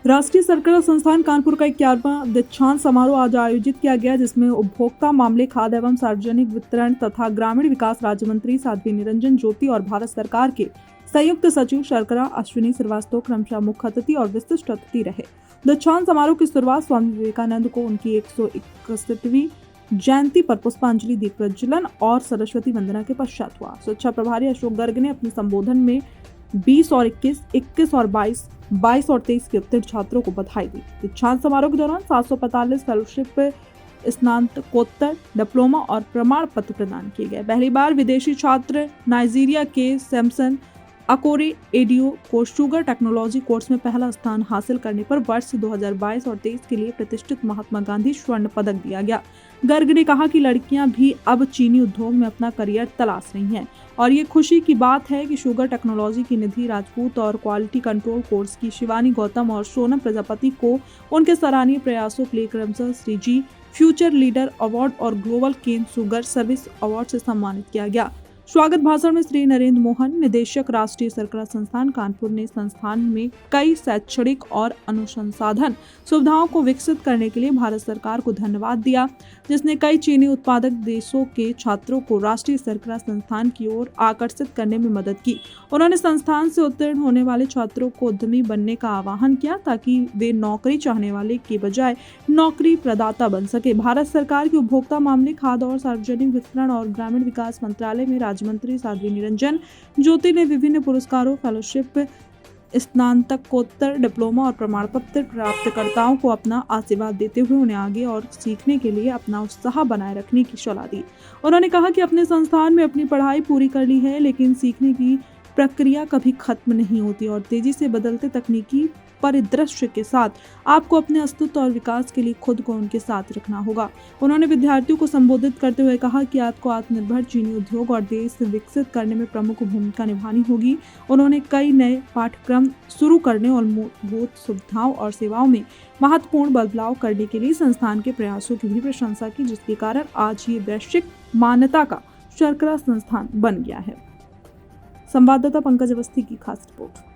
राष्ट्रीय शर्करा संस्थान कानपुर का 11वां दीक्षांत समारोह आज आयोजित किया गया, जिसमें उपभोक्ता मामले, खाद्य एवं सार्वजनिक वितरण तथा ग्रामीण विकास राज्य मंत्री साध्वी निरंजन ज्योति और भारत सरकार के संयुक्त सचिव शर्करा अश्विनी श्रीवास्तव क्रमशः मुख्य अतिथि और विशिष्ट अतिथि रहे। दीक्षांत समारोह की शुरुआत स्वामी विवेकानंद को उनकी 161वीं जयंती पर पुष्पांजलि, दीप प्रज्वलन और सरस्वती वंदना के पश्चात हुआ। शिक्षा प्रभारी अशोक गर्ग ने अपने संबोधन में 20 और 21 और 22 और 23 के उत्तीर्ण छात्रों को बधाई दी। दीक्षांत समारोह के दौरान 745 फेलोशिप, स्नातकोत्तर, डिप्लोमा और प्रमाण पत्र प्रदान किए गए। पहली बार विदेशी छात्र नाइजीरिया के सैमसन अकोरे एडियो को शुगर टेक्नोलॉजी कोर्स में पहला स्थान हासिल करने पर वर्ष 2022 और 23 के लिए प्रतिष्ठित महात्मा गांधी स्वर्ण पदक दिया गया। गर्ग ने कहा कि लड़कियां भी अब चीनी उद्योग में अपना करियर तलाश रही हैं और ये खुशी की बात है कि शुगर टेक्नोलॉजी की निधि राजपूत और क्वालिटी कंट्रोल कोर्स की शिवानी गौतम और सोनम प्रजापति को उनके सराहनीय प्रयासों के लिए क्रमशः Shri ji future leader award और global cane sugar service award से सम्मानित किया गया। स्वागत भाषण में श्री नरेंद्र मोहन, निदेशक राष्ट्रीय शर्करा संस्थान कानपुर ने संस्थान में कई शैक्षणिक और अनुसंधान सुविधाओं को विकसित करने के लिए भारत सरकार को धन्यवाद दिया, जिसने कई चीनी उत्पादक देशों के छात्रों को राष्ट्रीय शर्करा संस्थान की ओर आकर्षित करने में मदद की। उन्होंने संस्थान से उत्तीर्ण होने वाले छात्रों को उद्यमी बनने का आह्वान किया ताकि वे नौकरी चाहने वाले के बजाय नौकरी प्रदाता बन सके। भारत सरकार के उपभोक्ता मामले, खाद्य और सार्वजनिक वितरण और ग्रामीण विकास मंत्रालय में राज्य मंत्री साध्वी निरंजन ज्योति ने विभिन्न पुरस्कारों, फेलोशिप, स्नातकोत्तर, डिप्लोमा और प्रमाण पत्र प्राप्तकर्ताओं को अपना आशीर्वाद देते हुए उन्हें आगे और सीखने के लिए अपना उत्साह बनाए रखने की सलाह दी। उन्होंने कहा कि अपने संस्थान में अपनी पढ़ाई पूरी कर ली है, लेकिन सीखने की प्रक्रिया कभी खत्म नहीं होती और तेजी से बदलते तकनीकी परिदृश्य के साथ आपको अपने अस्तित्व और विकास के लिए खुद को उनके साथ रखना होगा। उन्होंने विद्यार्थियों को संबोधित करते हुए कहा कि आपको आत्मनिर्भर चीनी उद्योग और देश विकसित करने में प्रमुख भूमिका निभानी होगी। उन्होंने कई नए पाठ्यक्रम शुरू करने और मूलभूत सुविधाओं और सेवाओं में महत्वपूर्ण बदलाव करने के लिए संस्थान के प्रयासों की भी प्रशंसा की, जिसके कारण आज ये वैश्विक मान्यता का शर्करा संस्थान बन गया है। संवाददाता पंकज अवस्थी की खास रिपोर्ट।